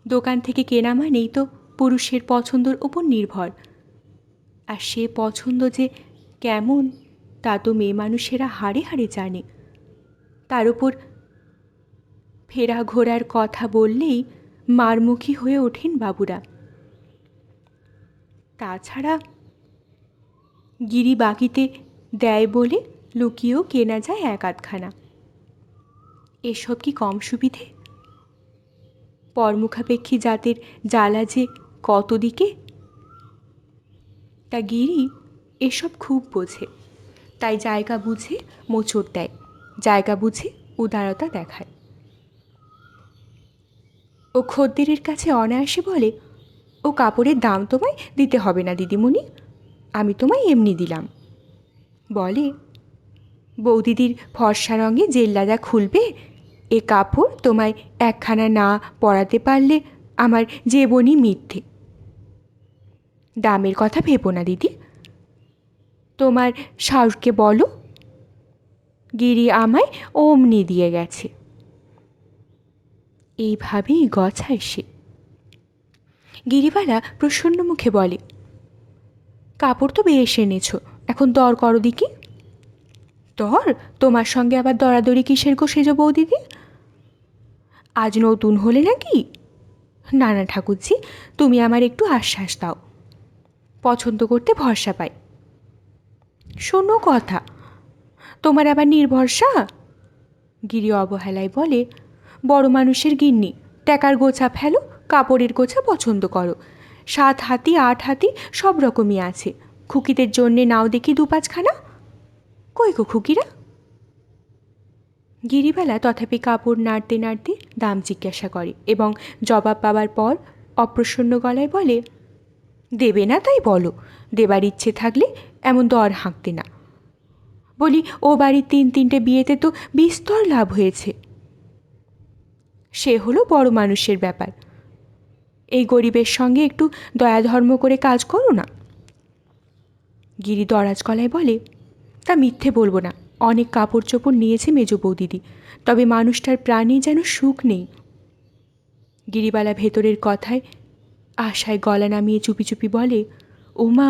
[SPEAKER 1] দোকান থেকে কেনা মানেই তো পুরুষের পছন্দের উপর নির্ভর, আর সে পছন্দ যে কেমন তা তো মেয়ে মানুষেরা হাড়ে হাড়ে জানে। তার উপর ফেরা ঘোরার কথা বললেই মারমুখী হয়ে ওঠেন বাবুরা। তাছাড়া গিরি বাকিতে দেয় বলে লুকিয়েও কেনা যায় এক আধখানা। এসব কি কম সুবিধে? পরমুখাপেক্ষী জাতের জ্বালা যে কত দিকে, তা গিরি এসব খুব বোঝে। তাই জায়গা বুঝে মোচড় দেয়, জায়গা বুঝে উদারতা দেখায়। ও খদ্দেরের কাছে অনায়াসে বলে, ও কাপড়ের দাম তোমায় দিতে হবে না দিদিমণি, আমি তোমায় এমনি দিলাম। বলে, বৌদিদির ফর্সা রঙে জেল্লাদা খুলবে, এ কাপড় তোমায় একখানা না পরাতে পারলে আমার জীবনই মিথ্যে। দামের কথা ভেবো না দিদি, তোমার শাশুড়কে বলো, গিরি আমায় অমনি দিয়ে গেছে। এইভাবেই গছায় সে। গিরিবালা প্রসন্ন মুখে বলে, কাপড় তো বেশ এনেছ, এখন দর করো দিকি। দর? তোমার সঙ্গে আবার দরাদরি কিসের গো সেজ বৌদিদি? আজ নতুন হলে নাকি? না না ঠাকুরজি, তুমি আমার একটু আশ্বাস দাও, পছন্দ করতে ভরসা পাই। শোনো কথা, তোমার আবার নির্ভরসা? গিরি অবহেলায় বলে, বড় মানুষের গিন্নি, টাকার গোছা ফেলো, কাপড়ের গোছা পছন্দ করো, 7 হাতি 8 হাতি সব রকমই আছে। খুকিদের জন্যে নাও দেখি 2-5খানা। কই গো খুকিরা? গিরিবালা তথাপি কাপড় নাড়তে নাড়তে দাম জিজ্ঞাসা করে এবং জবাব পাবার পর অপ্রসন্ন গলায় বলে, দেবে না তাই বলো, দেবার ইচ্ছে থাকলে এমন দর হাঁকতে না। বলি, ও বাড়ির 3-3টে বিয়েতে তো বিস্তর লাভ হয়েছে। সে হলো বড় মানুষের ব্যাপার, এই গরিবের সঙ্গে একটু দয়া ধর্ম করে কাজ করো না। গিরি দরাজ গলায় বলে, তা মিথ্যে বলবো না, অনেক কাপড় চোপড় নিয়েছে মেজ বৌদিদি, তবে মানুষটার প্রাণে যেন সুখ নেই। গিরিবালা ভেতরের কথায় আশায় গলা নামিয়ে চুপি চুপি বলে, ও মা,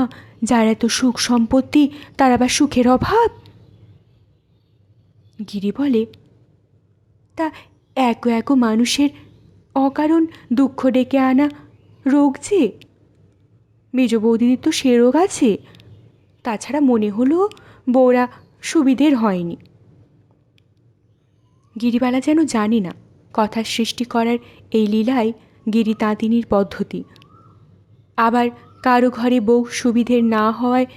[SPEAKER 1] যার এত সুখ সম্পত্তি তার আবার সুখের অভাব? গিরি বলে, তা এক মানুষের অকারণ দুঃখ ডেকে আনা রোগ যে, মেজ বৌদিদির তো সে রোগ আছে। তাছাড়া মনে হলো বউরা সুবিধের হয়নি। গিরিবালা যেন জানে না কথার সৃষ্টি করার এই লীলায় গিরি তাঁতিনীর পদ্ধতি। আবার কারো ঘরে বউ সুবিধের না হওয়ায়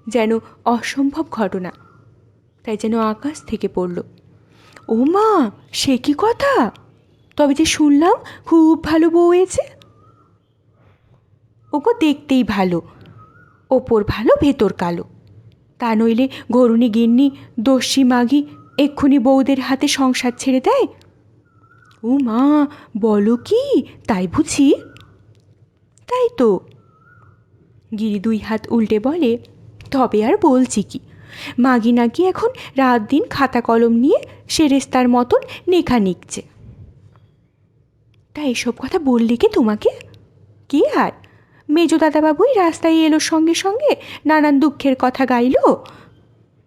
[SPEAKER 1] যেন অসম্ভব ঘটনা, তাই যেন আকাশ থেকে পড়ল। ও মা, সে কি কথা? তবে যে শুনলাম খুব ভালো বউ হয়েছে। ওগো দেখতেই ভালো, ওপর ভালো ভেতর কালো, তা নইলে ঘরুণী গিন্নি দস্যি মাগি এক্ষুনি বউদের হাতে সংসার ছেড়ে দেয়। ও মা, বলো কি, তাই বুঝি? তাই তো। গিরি 2 হাত উল্টে বলে, তবে আর বলছি কি, মাগি নাকি এখন রাত দিন খাতা কলম নিয়ে সেরেস্তার মতন নেখা নিকছে। তা এসব কথা বললে কে তোমাকে? কি আর, মেজো দাদাবাবুই রাস্তায় এলো সঙ্গে সঙ্গে নানান দুঃখের কথা গাইল।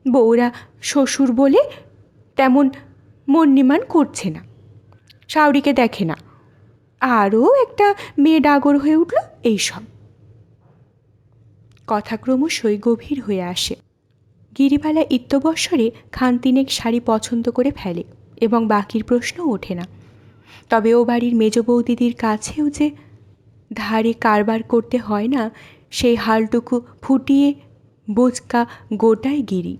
[SPEAKER 1] বউরা শ্বশুর বলে তেমন মন্নিমান করছে না, শাউরিকে দেখে না, আরও একটা মেয়ে ডাগর হয়ে উঠল, এইসব কথা ক্রমশই গভীর হয়ে আসে। গিরিবালা ইত্যবৎসরে 3খান শাড়ি পছন্দ করে ফেলে এবং বাকির প্রশ্ন ওঠে না। তবে ও বাড়ির মেজ বৌদিদির কাছেও যে ধারে কারবার করতে হয় না, সেই হালটুকু ফুটিয়ে বোচকা গোটায় গিরি।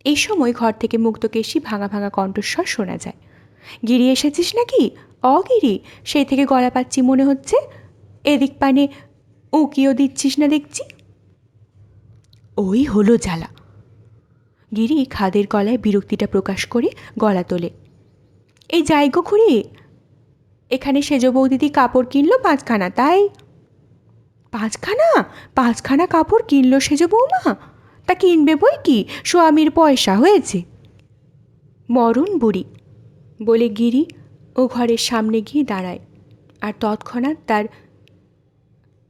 [SPEAKER 1] এই সময় ঘর থেকে মুক্তকেশী ভাঙা ভাঙা কণ্ঠস্বর শোনা যায়। গিরি এসেছিস নাকি? অগিরি, সেই থেকে গলা পাচ্ছি মনে হচ্ছে, এদিক পানে উকিও দিচ্ছিস না দেখছি। ওই হলো জ্বালা। গিরি খাদের গলায় বিরক্তিটা প্রকাশ করে গলা তোলে। এই যাই গো খুড়ি, এখানে সেজ বৌদিদি কাপড় কিনলো 5খানা, তাই? পাঁচখানা? পাঁচখানা কাপড় কিনলো সেজ বৌমা? তা কিনবে বই কি, স্বামীর পয়সা হয়েছে। মরণ বুড়ি, বলে গিরি ও ঘরের সামনে গিয়ে দাঁড়ায়, আর তৎক্ষণাৎ তার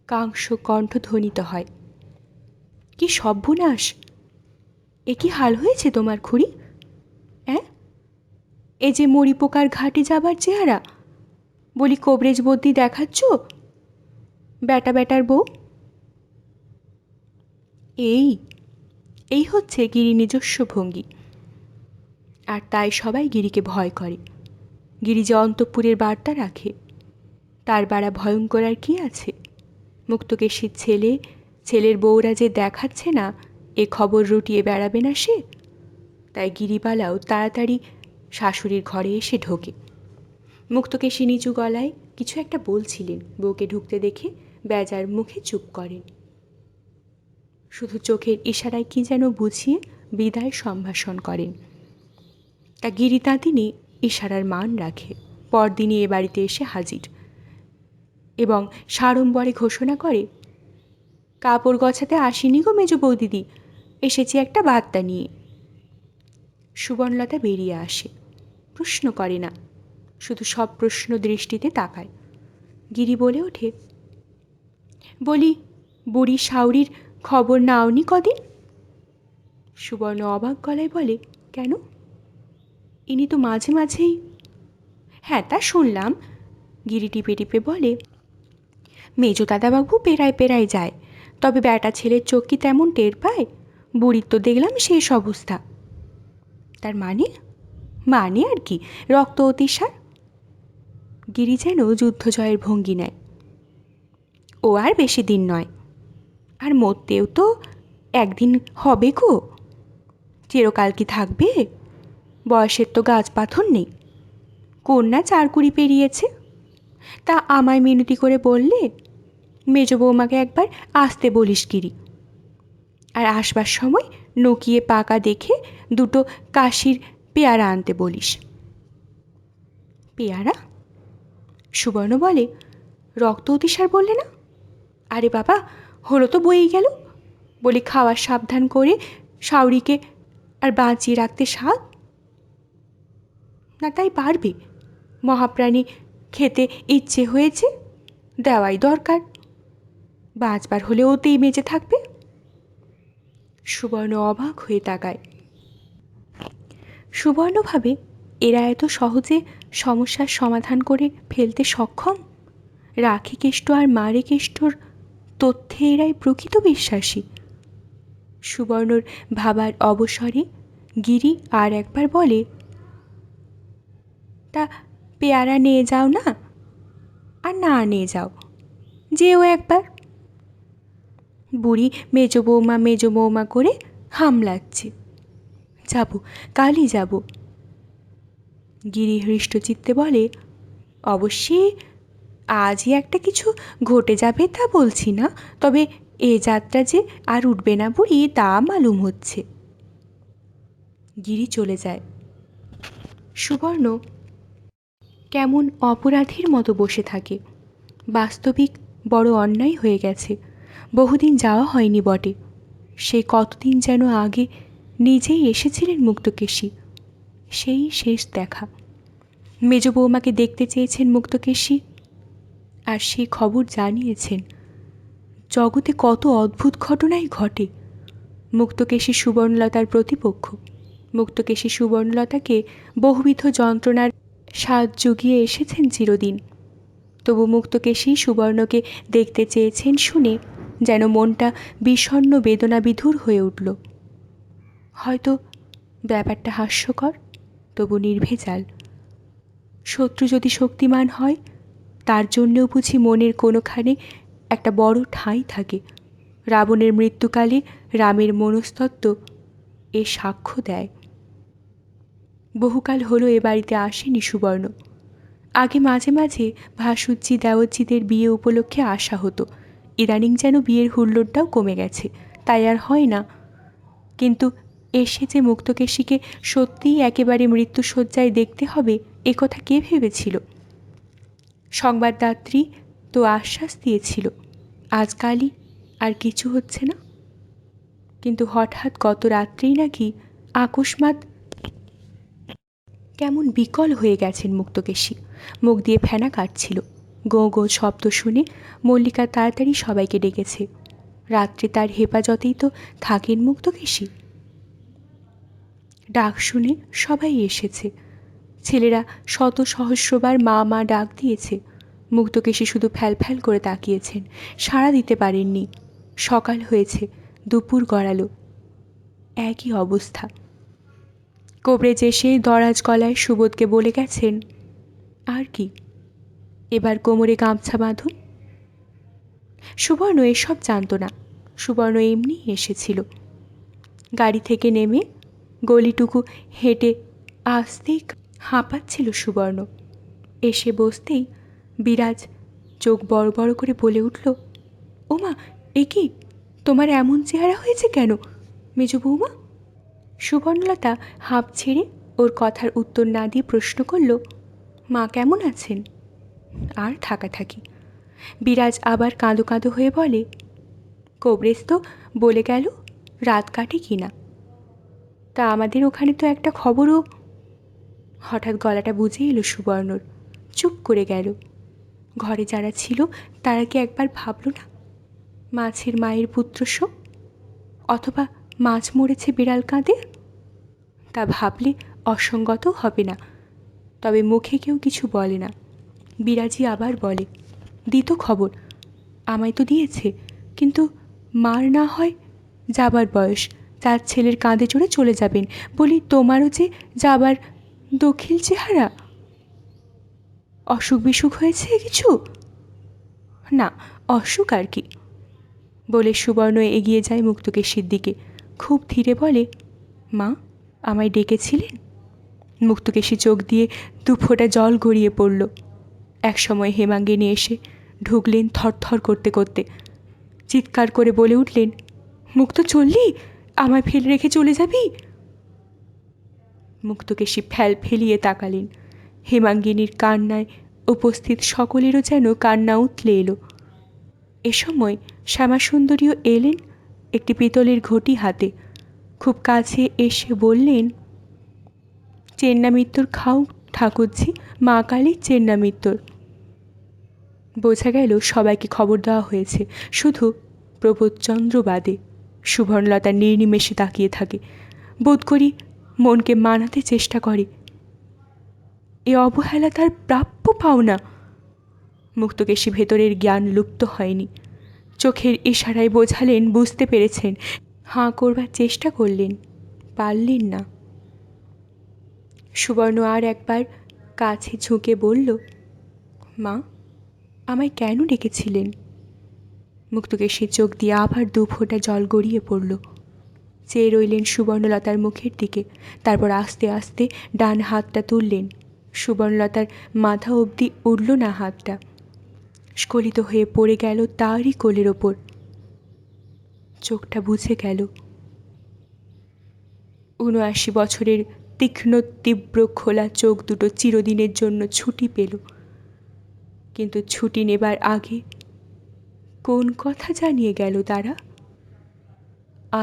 [SPEAKER 1] কাংস কণ্ঠ ধ্বনিত হয়, কি সর্বনাশ! এ কি হাল হয়েছে তোমার খুড়ি? হ্যাঁ, এ যে মরি পোকার ঘাটে যাবার চেহারা, বলি কবরেজ বদ্যি দেখাচ্ছ বেটা বেটার বউ। এই এই হচ্ছে গিরি নিজস্ব ভঙ্গি, আর তাই সবাই গিরিকে ভয় করে। গিরি যে অন্তঃপুরের বার্তা রাখে, তার বাড়া ভয়ঙ্কর আর কি আছে? মুক্তকেশীর ছেলের বউরা যে দেখাচ্ছে না, এ খবর রটিয়ে বেড়াবে না সে? তাই গিরিবালাও তাড়াতাড়ি শাশুড়ির ঘরে এসে ঢোকে। মুক্তকেশী নিচু গলায় কিছু একটা বলছিলেন, বউকে ঢুকতে দেখে বেজার মুখে চুপ করেন। শুধু চোখের ইশারায় কি যেন বুঝিয়ে বিদায় সম্ভাষণ করেন। তা গিরি তাঁতিনি ইশারার মান রাখে, পরদিনই এ বাড়িতে এসে হাজির এবং সাড়ম্বরে ঘোষণা করে, কাপড় গছাতে আসিনি গো মেজ বৌদিদি, এসেছি একটা বার্তা নিয়ে। সুবর্ণলতা বেরিয়ে আসে, প্রশ্ন করে না, শুধু সব প্রশ্ন দৃষ্টিতে তাকায়। গিরি বলে ওঠে, বলি বুড়ি শাউরির খবর নাওনি কদিন? সুবর্ণ অবাক গলায় বলে, কেন? ইনি তো মাঝে মাঝেই। হ্যাঁ, তা শুনলাম। গিরি টিপে টিপে বলে, মেজো দাদাবাবু পেরায় পেরায় যায়, তবে বেটা ছেলের চোখ কি তেমন টের পায়? বুড়ির তো দেখলাম শেষ অবস্থা। তার মানে? মানে আর কি, রক্ত অতিসার। গিরি যেন যুদ্ধজয়ের ভঙ্গি নেয়। ও আর বেশি দিন নয়, আর মরতেও তো একদিন হবে গো। চিরকাল কি থাকবে? বয়সের তো গাছ পাথর নেই। কন্যা 4 পেরিয়েছে। তা আমায় মিনতি করে বললে, মেজ বৌমাকে একবার আসতে বলিস গিরি, আর আসবার সময় নকিয়ে পাকা দেখে 2 কাশির পেয়ারা আনতে বলিস। পেয়ারা? সুবর্ণ বলে, রক্ত অতিসার বললে না? আরে বাবা, হলো তো বয়েই গেল। বলি খাওয়ার সাবধান করে শাউরিকে আর বাঁচিয়ে রাখতে সাধ না, তাই পারবে? মহাপ্রাণী খেতে ইচ্ছে হয়েছে, দেওয়াই দরকার। বাঁচবার হলে ওতেই বেঁচে থাকবে। সুবর্ণ অবাক হয়ে তাকায়। সুবর্ণ ভাবে, এরা এত সহজে সমস্যার সমাধান করে ফেলতে সক্ষম? রাখি কেষ্ট আর মারে কেষ্টর তথ্যে এরাই প্রকৃত বিশ্বাসী। সুবর্ণর ভাবার অবসরে গিরি আর একবার বলে, তা পেয়ারা নিয়ে যাও না, আর না নিয়ে যাও, যেও একবার। বুড়ি মেজ বৌমা করে হামলাচ্ছে। যাব, কালই যাব। গিরি হৃষ্টচিত্তে বলে, অবশ্যই আজই একটা কিছু ঘটে যাবে তা বলছি না, তবে এ যাত্রা যে আর উঠবে না বুড়ি, তা মালুম হচ্ছে। গিরি চলে যায়। সুবর্ণ কেমন অপরাধীর মতো বসে থাকে। বাস্তবিক বড় অন্যায় হয়ে গেছে। বহুদিন যাওয়া হয়নি বটে, সে কতদিন যেন আগে নিজেই এসেছিলেন মুক্তকেশী, সেই শেষ দেখা। মেজ বৌমাকে দেখতে চেয়েছেন মুক্তকেশী, আর সেই খবর জানিয়েছেন। জগতে কত অদ্ভুত ঘটনাই ঘটে। মুক্তকেশী সুবর্ণলতার প্রতিপক্ষ। মুক্তকেশী সুবর্ণলতাকে বহুবিধ যন্ত্রণার স্বাদ জুগিয়ে এসেছেন চিরদিন। তবু মুক্তকেশী সুবর্ণকে দেখতে চেয়েছেন শুনে যেন মনটা বিষণ্ণ বেদনাবিধুর হয়ে উঠল। হয়তো ব্যাপারটা হাস্যকর, তবু নির্ভেজাল। শত্রু যদি শক্তিমান হয়, তার জন্যেও বুঝি মনের কোনোখানে একটা বড় ঠাঁই থাকে। রাবণের মৃত্যুকালে রামের মনস্তত্ত্ব এ সাক্ষ্য দেয়। বহুকাল হলো এ বাড়িতে আসেনি সুবর্ণ। আগে মাঝে মাঝে ভাসুজ্জি দেওজ্জিদের বিয়ে উপলক্ষে আসা হতো। ইদানিং যেন বিয়ের হুল্লোড়টাও কমে গেছে, তাই আর হয় না। কিন্তু এসে যে মুক্তকেশীকে সত্যিই একেবারে মৃত্যুশয্যায় দেখতে হবে, এ কথা কে ভেবেছিল? সংবাদদাত্রী তো আশ্বাস দিয়েছিল, আজকালই আর কিছু হচ্ছে না, কিন্তু হঠাৎ গত রাত্রেই নাকি আকস্মাৎ কেমন বিকল হয়ে গেছেন মুক্তকেশী। মুখ দিয়ে ফেনা কাটছিল। গো গো শব্দ শুনে মল্লিকা তাড়াতাড়ি সবাইকে ডেকেছে। রাত্রে তার হেফাজতেই তো থাকেন মুক্তকেশী। ডাক শুনে সবাই এসেছে। ছেলেরা শত সহস্রবার মা মা ডাক দিয়েছে। মুক্তকেশী শুধু ফ্যাল করে তাকিয়েছেন, সাড়া দিতে পারেননি। সকাল হয়েছে, দুপুর গড়ালো, একই অবস্থা। কবরেজ এসে দরাজ গলায় সুবোধকে বলে গেছেন, আর কি, এবার কোমরে গামছা বাঁধুন। সুবর্ণ এসব জানত না। সুবর্ণ এমনি এসেছিল। গাড়ি থেকে নেমে গলিটুকু হেঁটে আসতেই হাঁপাচ্ছিল সুবর্ণ। এসে বসতেই বিরাজ চোখ বড় বড় করে বলে উঠল, ওমা, এ কি, তোমার এমন চেহারা হয়েছে কেন মেজো বৌমা? সুবর্ণলতা হাঁপ ছেড়ে ওর কথার উত্তর না দিয়ে প্রশ্ন করল, মা কেমন আছেন? আর থাকি। বিরাজ আবার কাঁদো কাঁদো হয়ে বলে, কবরেজ তো বলে গেল রাত কাটে কি না, তা আমাদের ওখানে তো একটা খবরও। হঠাৎ গলাটা বুঝে এলো সুবর্ণর। চুপ করে গেল। ঘরে যারা ছিল তারা কি একবার ভাবল না মাছের মায়ের পুত্র শোক, অথবা মাছ মরেছে বিড়াল কাঁদে? তা ভাবলে অসঙ্গত হবে না, তবে মুখে কেউ কিছু বলে না। বিরাজি আবার বলে, দিত খবর, আমায় তো দিয়েছে, কিন্তু মার না হয় যাবার বয়স, তার ছেলের কাঁধে চড়ে চলে যাবেন বলি, তোমারও যে যাবার দখিল চেহারা। অসুখ বিসুখ হয়েছে কিছু? না, অসুখ আর কি, বলে সুবর্ণ এগিয়ে যায় মুক্তকেশীর দিকে। খুব ধীরে বলে, মা, আমায় ডেকেছিলেন? মুক্তকেশী চোখ দিয়ে দুফোঁটা জল গড়িয়ে পড়ল। একসময় হেমাঙ্গিনী এসে ঢুকলেন থরথর করতে করতে। চিৎকার করে বলে উঠলেন, মুক্ত চললি, আমায় ফেলে রেখে চলে যাবি? মুক্তকেশী ফেলিয়ে তাকালেন। হেমাঙ্গিনীর কান্নায় উপস্থিত সকলেরও যেন কান্না উতলে এলো। এ সময় শ্যামাসুন্দরীও এলেন একটি পিতলের ঘটি হাতে। খুব কাছে এসে বললেন, চেন্নামিত্তর খাও ঠাকুরজি, মা কালীর চেন্নামিত্তর। বোঝা গেল সবাইকে খবর দেওয়া হয়েছে, শুধু প্রবোধচন্দ্র বাদে। সুবর্ণলতা নির্নিমেষে তাকিয়ে থাকে। বোধ করি মনকে মানাতে চেষ্টা করে, এ অবহেলা তার প্রাপ্য পাওনা। মুক্তকেশী ভেতরের জ্ঞান লুপ্ত হয়নি। চোখের ইশারায় বোঝালেন বুঝতে পেরেছেন। হাঁ করবার চেষ্টা করলেন, পারলেন না। সুবর্ণ আর একবার কাছে ঝুঁকে বলল, মা, আমায় কেন ডেকেছিলেন? মুক্তকেশীর চোখ দিয়ে আবার দুফোঁটা জল গড়িয়ে পড়ল। চেয়ে রইলেন সুবর্ণলতার মুখের দিকে। তারপর আস্তে আস্তে ডান হাতটা তুললেন। সুবর্ণলতার মাথা অবধি উঠল না হাতটা, স্খলিত হয়ে পড়ে গেল তারই কোলের ওপর। চোখটা বুঝে গেল। ৭৯ বছরের তীক্ষ্ণ তীব্র খোলা চোখ দুটো চিরদিনের জন্য ছুটি পেল। কিন্তু ছুটি নেবার আগে কোন কথা জানিয়ে গেল তারা?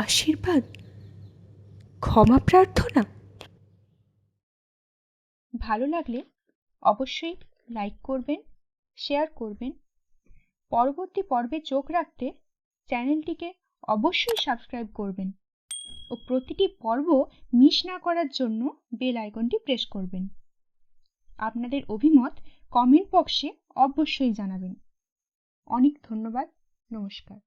[SPEAKER 1] আশীর্বাদ, ক্ষমা প্রার্থনা।
[SPEAKER 2] ভালো লাগলে অবশ্যই লাইক করবেন, শেয়ার করবেন। পরবর্তী পর্বে চোখ রাখতে চ্যানেলটিকে অবশ্যই সাবস্ক্রাইব করবেন ও প্রতিটি পর্ব মিস না করার জন্য বেল আইকনটি প্রেস করবেন। আপনাদের অভিমত কমেন্ট বক্সে অবশ্যই জানাবেন। অনেক ধন্যবাদ। নমস্কার।